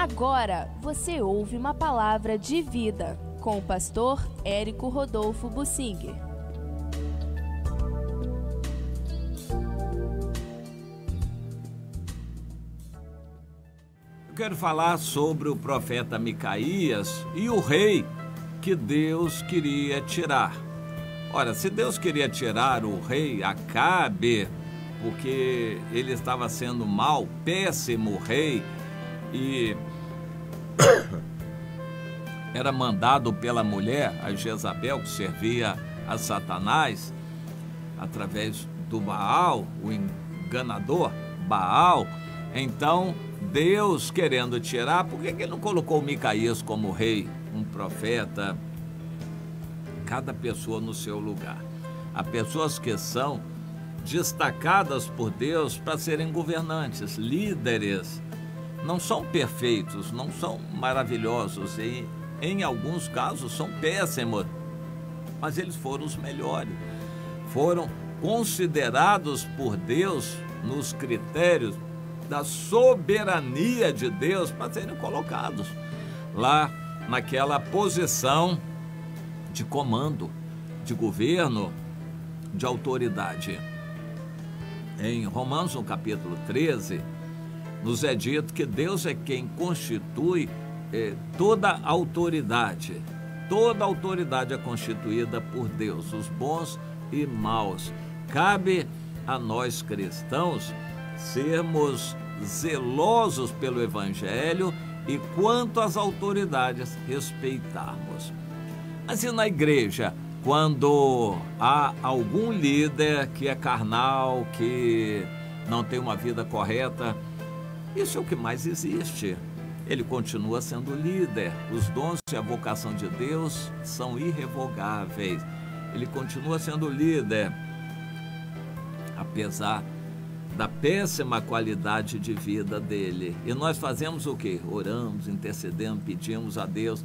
Agora você ouve uma palavra de vida com o pastor Érico Rodolfo Bussinger. Eu quero falar sobre o profeta Micaías e o rei que Deus queria tirar. Ora, se Deus queria tirar o rei Acabe, porque ele estava sendo mau, péssimo rei, e era mandado pela mulher, a Jezabel, que servia a Satanás, através do Baal, o enganador Baal. Então, Deus querendo tirar, por que ele não colocou Micaías como rei, um profeta? Cada pessoa no seu lugar. Há pessoas que são destacadas por Deus para serem governantes, líderes. Não são perfeitos, não são maravilhosos e, em alguns casos, são péssimos, mas eles foram os melhores. Foram considerados por Deus nos critérios da soberania de Deus para serem colocados lá naquela posição de comando, de governo, de autoridade. Em Romanos, no capítulo 13, nos é dito que Deus é quem constitui toda a autoridade. Toda a autoridade é constituída por Deus, os bons e maus. Cabe a nós cristãos sermos zelosos pelo Evangelho e, quanto às autoridades, respeitarmos. Mas e na igreja, quando há algum líder que é carnal, que não tem uma vida correta? Isso é o que mais existe. Ele continua sendo líder. Os dons e a vocação de Deus são irrevogáveis. Ele continua sendo líder, apesar da péssima qualidade de vida dele. E nós fazemos o quê? Oramos, intercedemos, pedimos a Deus.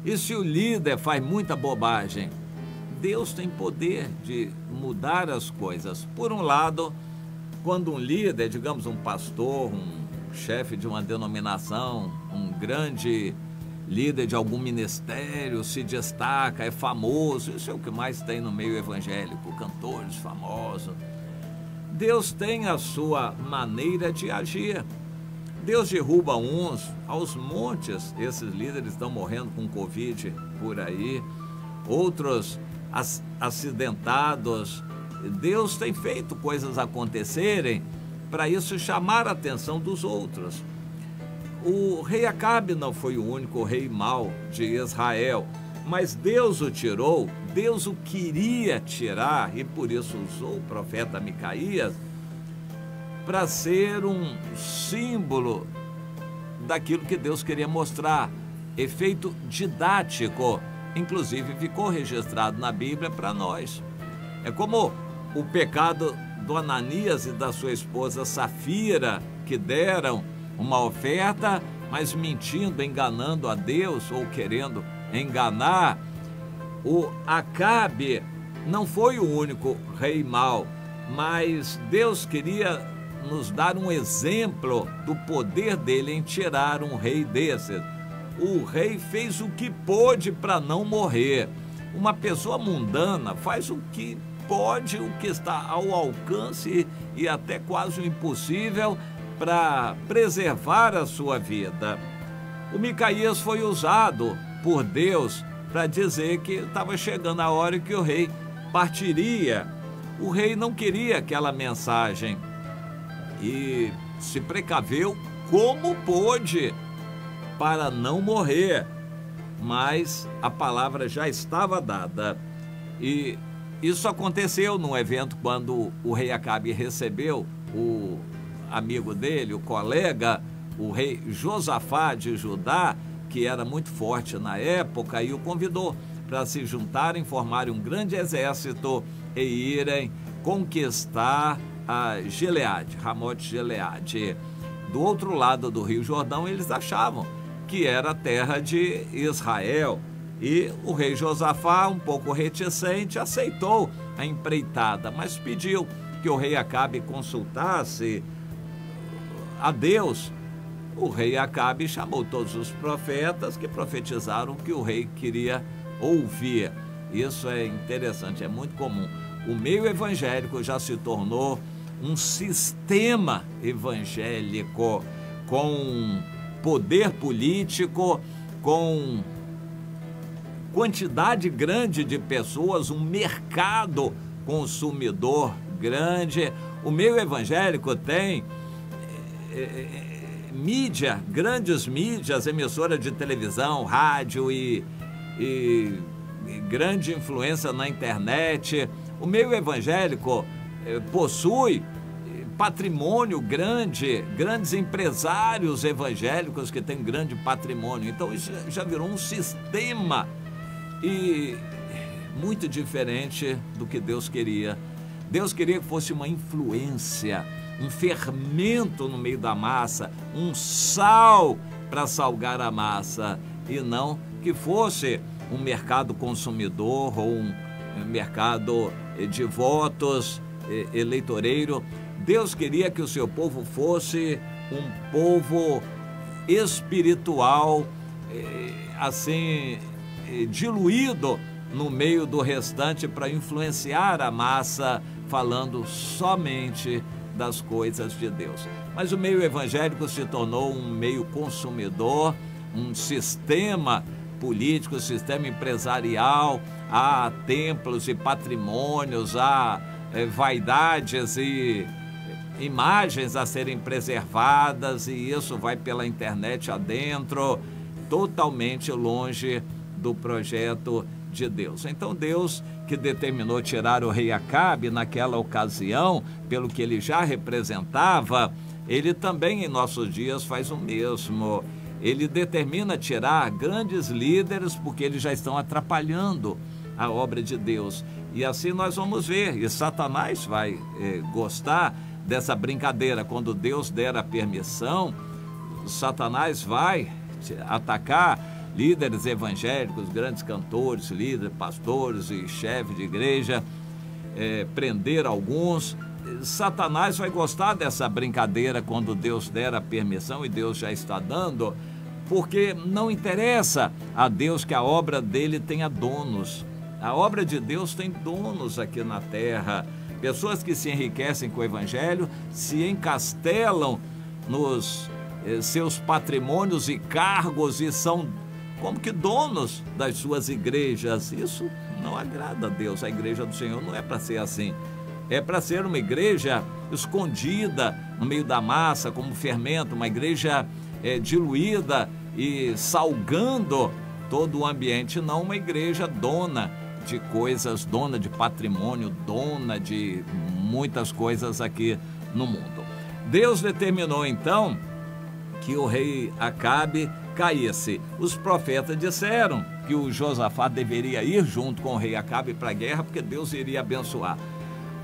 E se o líder faz muita bobagem, Deus tem poder de mudar as coisas. Por um lado, quando um líder, digamos um pastor, um chefe de uma denominação, um grande líder de algum ministério, se destaca, é famoso, isso é o que mais tem no meio evangélico, cantores famosos. Deus tem a sua maneira de agir. Deus derruba uns aos montes. Esses líderes estão morrendo com Covid por aí, outros acidentados. Deus tem feito coisas acontecerem para isso chamar a atenção dos outros. O rei Acabe não foi o único rei mau de Israel, mas Deus o tirou, Deus o queria tirar, e por isso usou o profeta Micaías para ser um símbolo daquilo que Deus queria mostrar, efeito didático, inclusive ficou registrado na Bíblia para nós. É como o pecado do Ananias e da sua esposa Safira, que deram uma oferta, mas mentindo, enganando a Deus ou querendo enganar. O Acabe não foi o único rei mau, mas Deus queria nos dar um exemplo do poder dele em tirar um rei desses. O rei fez o que pôde para não morrer. Uma pessoa mundana faz o que pode, o que está ao alcance e até quase o impossível para preservar a sua vida. O Micaías foi usado por Deus para dizer que estava chegando a hora que o rei partiria. O rei não queria aquela mensagem e se precaveu como pôde para não morrer, mas a palavra já estava dada. E isso aconteceu num evento quando o rei Acabe recebeu o amigo dele, o colega, o rei Josafá de Judá, que era muito forte na época, e o convidou para se juntarem, formarem um grande exército e irem conquistar a Gileade, Ramote Gileade. Do outro lado do Rio Jordão, eles achavam que era a terra de Israel. E o rei Josafá, um pouco reticente, aceitou a empreitada, mas pediu que o rei Acabe consultasse a Deus o rei Acabe chamou todos os profetas que profetizaram o que o rei queria ouvir. Isso é interessante, é muito comum. O meio evangélico já se tornou um sistema evangélico com poder político, com quantidade grande de pessoas, um mercado consumidor grande. O meio evangélico tem mídia, grandes mídias, emissora de televisão, rádio e grande influência na internet. O meio evangélico possui patrimônio grande, grandes empresários evangélicos que têm grande patrimônio. Então isso já virou um sistema e muito diferente do que Deus queria. Deus queria que fosse uma influência, um fermento no meio da massa, um sal para salgar a massa, e não que fosse um mercado consumidor ou um mercado de votos eleitoreiro. Deus queria que o seu povo fosse um povo espiritual, assim, diluído no meio do restante para influenciar a massa, falando somente das coisas de Deus. Mas o meio evangélico se tornou um meio consumidor, um sistema político, sistema empresarial. Há templos e patrimônios, há vaidades e imagens a serem preservadas, e isso vai pela internet adentro, totalmente longe do projeto de Deus. Então Deus, que determinou tirar o rei Acabe naquela ocasião, pelo que ele já representava, ele também em nossos dias faz o mesmo. Ele determina tirar grandes líderes porque eles já estão atrapalhando a obra de Deus. E assim nós vamos ver, e Satanás vai gostar dessa brincadeira. Quando Deus der a permissão, Satanás vai atacar líderes evangélicos, grandes cantores, líderes, pastores e chefes de igreja, prender alguns. Satanás vai gostar dessa brincadeira quando Deus der a permissão, e Deus já está dando, porque não interessa a Deus que a obra dele tenha donos. A obra de Deus tem donos aqui na terra. Pessoas que se enriquecem com o evangelho se encastelam nos seus patrimônios e cargos e são como que donos das suas igrejas. Isso não agrada a Deus. A igreja do Senhor não é para ser assim. É para ser uma igreja escondida no meio da massa, como fermento, uma igreja diluída e salgando todo o ambiente, não uma igreja dona de coisas, dona de patrimônio, dona de muitas coisas aqui no mundo. Deus determinou então que o rei Acabe caísse. Os profetas disseram que o Josafá deveria ir junto com o rei Acabe para a guerra, porque Deus iria abençoar.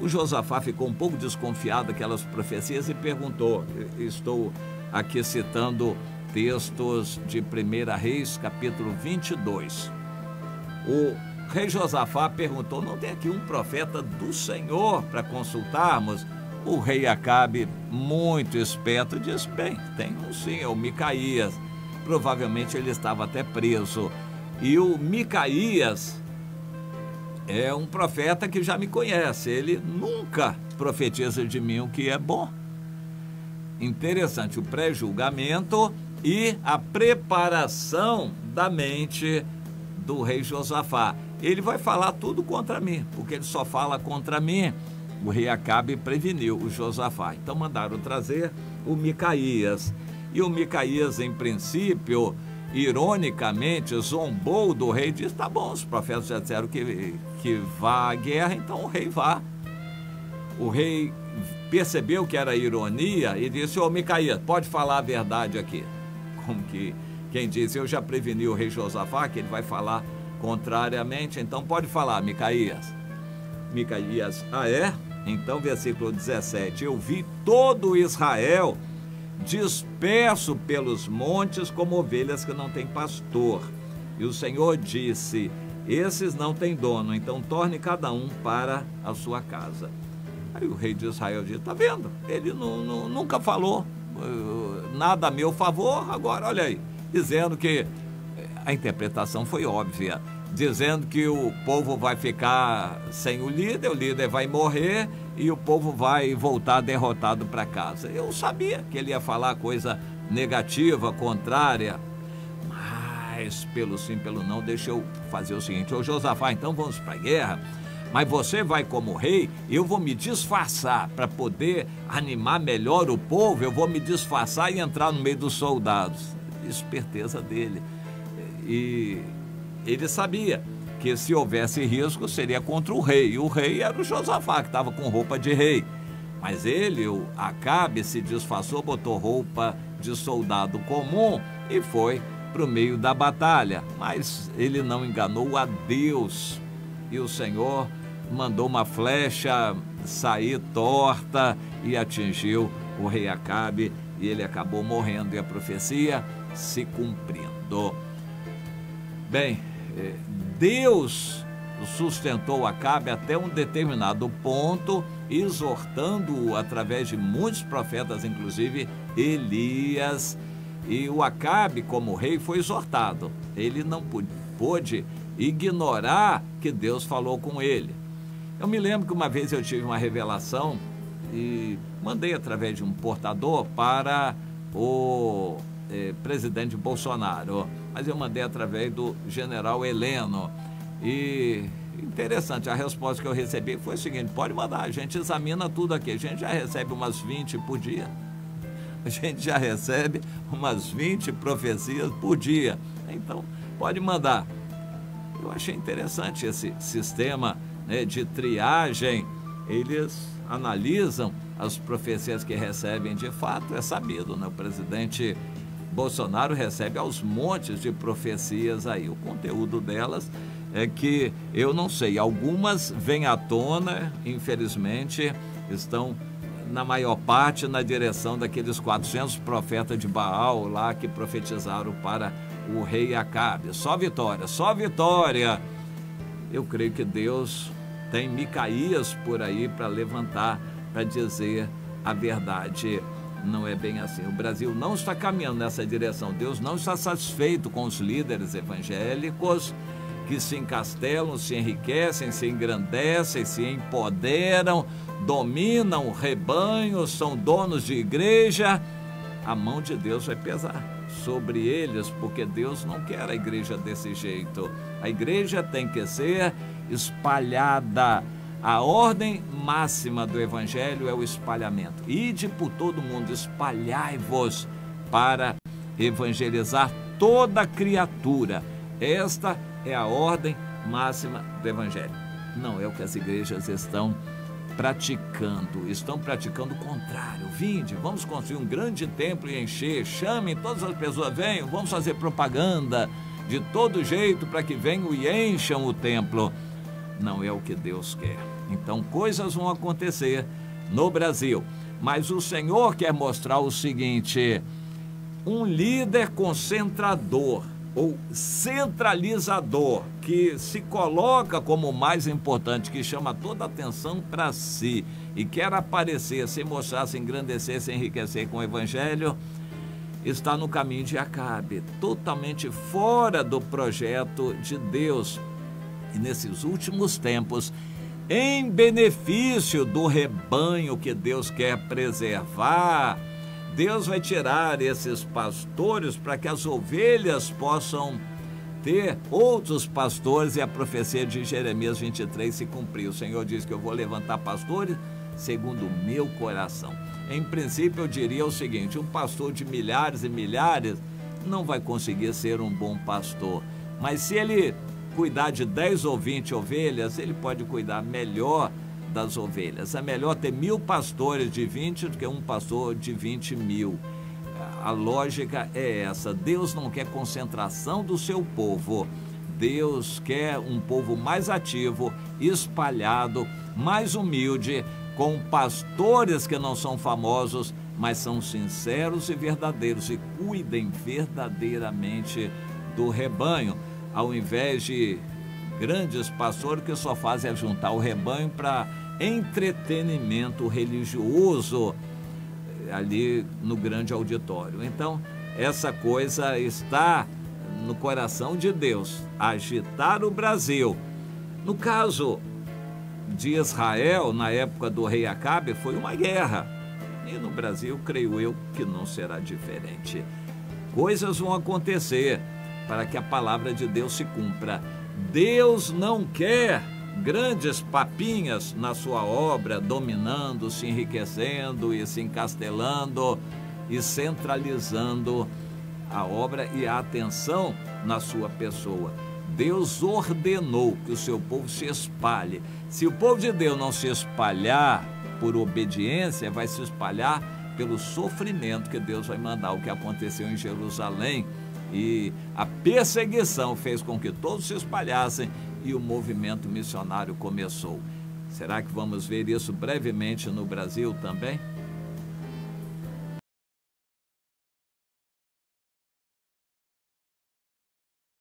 O Josafá ficou um pouco desconfiado daquelas profecias e perguntou, estou aqui citando textos de 1 Reis, capítulo 22. O rei Josafá perguntou, não tem aqui um profeta do Senhor para consultarmos? O rei Acabe, muito esperto, disse, bem, tem um sim, é o Micaías. Provavelmente ele estava até preso. E o Micaías é um profeta que já me conhece, ele nunca profetiza de mim o que é bom. Interessante, o pré-julgamento e a preparação da mente do rei Josafá. Ele vai falar tudo contra mim, porque ele só fala contra mim. O rei Acabe preveniu o Josafá. Então mandaram trazer o Micaías. E o Micaías, em princípio, ironicamente, zombou do rei e disse, tá bom, os profetas já disseram que vá à guerra, então o rei vá. O rei percebeu que era ironia e disse, ô Micaías, pode falar a verdade aqui. Como que quem disse, eu já preveni o rei Josafá, que ele vai falar contrariamente, então pode falar, Micaías. Micaías, é? Então, versículo 17, eu vi todo Israel disperso pelos montes como ovelhas que não têm pastor. E o Senhor disse, esses não têm dono, então torne cada um para a sua casa. Aí o rei de Israel disse, tá vendo? Ele nunca falou nada a meu favor. Agora, olha aí, dizendo que a interpretação foi óbvia, dizendo que o povo vai ficar sem o líder vai morrer e o povo vai voltar derrotado para casa. Eu sabia que ele ia falar coisa negativa, contrária, mas pelo sim, pelo não, deixa eu fazer o seguinte: ô Josafá, então vamos para a guerra, mas você vai como rei, eu vou me disfarçar para poder animar melhor o povo, eu vou me disfarçar e entrar no meio dos soldados. Esperteza dele. E ele sabia que se houvesse risco seria contra o rei, e o rei era o Josafá, que estava com roupa de rei. Mas ele, o Acabe, se disfarçou, botou roupa de soldado comum e foi para o meio da batalha. Mas ele não enganou a Deus, e o Senhor mandou uma flecha sair torta e atingiu o rei Acabe, e ele acabou morrendo, e a profecia se cumprindo. Bem, Deus sustentou Acabe até um determinado ponto, exortando-o através de muitos profetas, inclusive Elias. E o Acabe, como rei, foi exortado. Ele não pôde ignorar que Deus falou com ele. Eu me lembro que uma vez eu tive uma revelação e mandei através de um portador para o presidente Bolsonaro, mas eu mandei através do general Heleno. E interessante, a resposta que eu recebi foi o seguinte: pode mandar, a gente examina tudo aqui, a gente já recebe umas 20 por dia, a gente já recebe umas 20 profecias por dia, então pode mandar. Eu achei interessante esse sistema, né, de triagem. Eles analisam as profecias que recebem. De fato, é sabido, né? O presidente Bolsonaro recebe aos montes de profecias aí. O conteúdo delas é que eu não sei, algumas vêm à tona, infelizmente, estão na maior parte na direção daqueles 400 profetas de Baal lá que profetizaram para o rei Acabe. Só vitória, só vitória. Eu creio que Deus tem Micaías por aí para levantar, para dizer a verdade. Não é bem assim. O Brasil não está caminhando nessa direção. Deus não está satisfeito com os líderes evangélicos que se encastelam, se enriquecem, se engrandecem, se empoderam, dominam rebanhos, são donos de igreja. A mão de Deus vai pesar sobre eles, porque Deus não quer a igreja desse jeito. A igreja tem que ser espalhada. A ordem máxima do evangelho é o espalhamento. Ide por todo mundo, espalhai-vos para evangelizar toda criatura. Esta é a ordem máxima do evangelho. Não é o que as igrejas estão praticando o contrário. Vinde, vamos construir um grande templo e encher, chamem todas as pessoas, venham, vamos fazer propaganda de todo jeito para que venham e encham o templo. Não é o que Deus quer. Então coisas vão acontecer no Brasil, mas o Senhor quer mostrar o seguinte: um líder concentrador ou centralizador, que se coloca como o mais importante, que chama toda a atenção para si e quer aparecer, se mostrar, se engrandecer, se enriquecer com o evangelho, está no caminho de Acabe, totalmente fora do projeto de Deus. E nesses últimos tempos, em benefício do rebanho que Deus quer preservar, Deus vai tirar esses pastores para que as ovelhas possam ter outros pastores, e a profecia de Jeremias 23 se cumpriu. O Senhor diz que eu vou levantar pastores segundo o meu coração. Em princípio, eu diria o seguinte: um pastor de milhares e milhares não vai conseguir ser um bom pastor, mas se ele cuidar de 10 ou 20 ovelhas, ele pode cuidar melhor das ovelhas. É melhor ter 1000 pastores de 20 do que um pastor de 20.000. A lógica é essa. Deus não quer concentração do seu povo. Deus quer um povo mais ativo, espalhado, mais humilde, com pastores que não são famosos, mas são sinceros e verdadeiros e cuidem verdadeiramente do rebanho, ao invés de grandes pastores que só fazem juntar o rebanho para entretenimento religioso. ali no grande auditório. Então, essa coisa está no coração de Deus, agitar o Brasil. No caso de Israel, na época do rei Acabe, foi uma guerra. E no Brasil, creio eu, que não será diferente. Coisas vão acontecer para que a palavra de Deus se cumpra. Deus não quer grandes papinhas na sua obra, dominando, se enriquecendo e se encastelando e centralizando a obra e a atenção na sua pessoa. Deus ordenou que o seu povo se espalhe. Se o povo de Deus não se espalhar por obediência, vai se espalhar pelo sofrimento que Deus vai mandar. O que aconteceu em Jerusalém, e a perseguição fez com que todos se espalhassem e o movimento missionário começou. Será que vamos ver isso brevemente no Brasil também?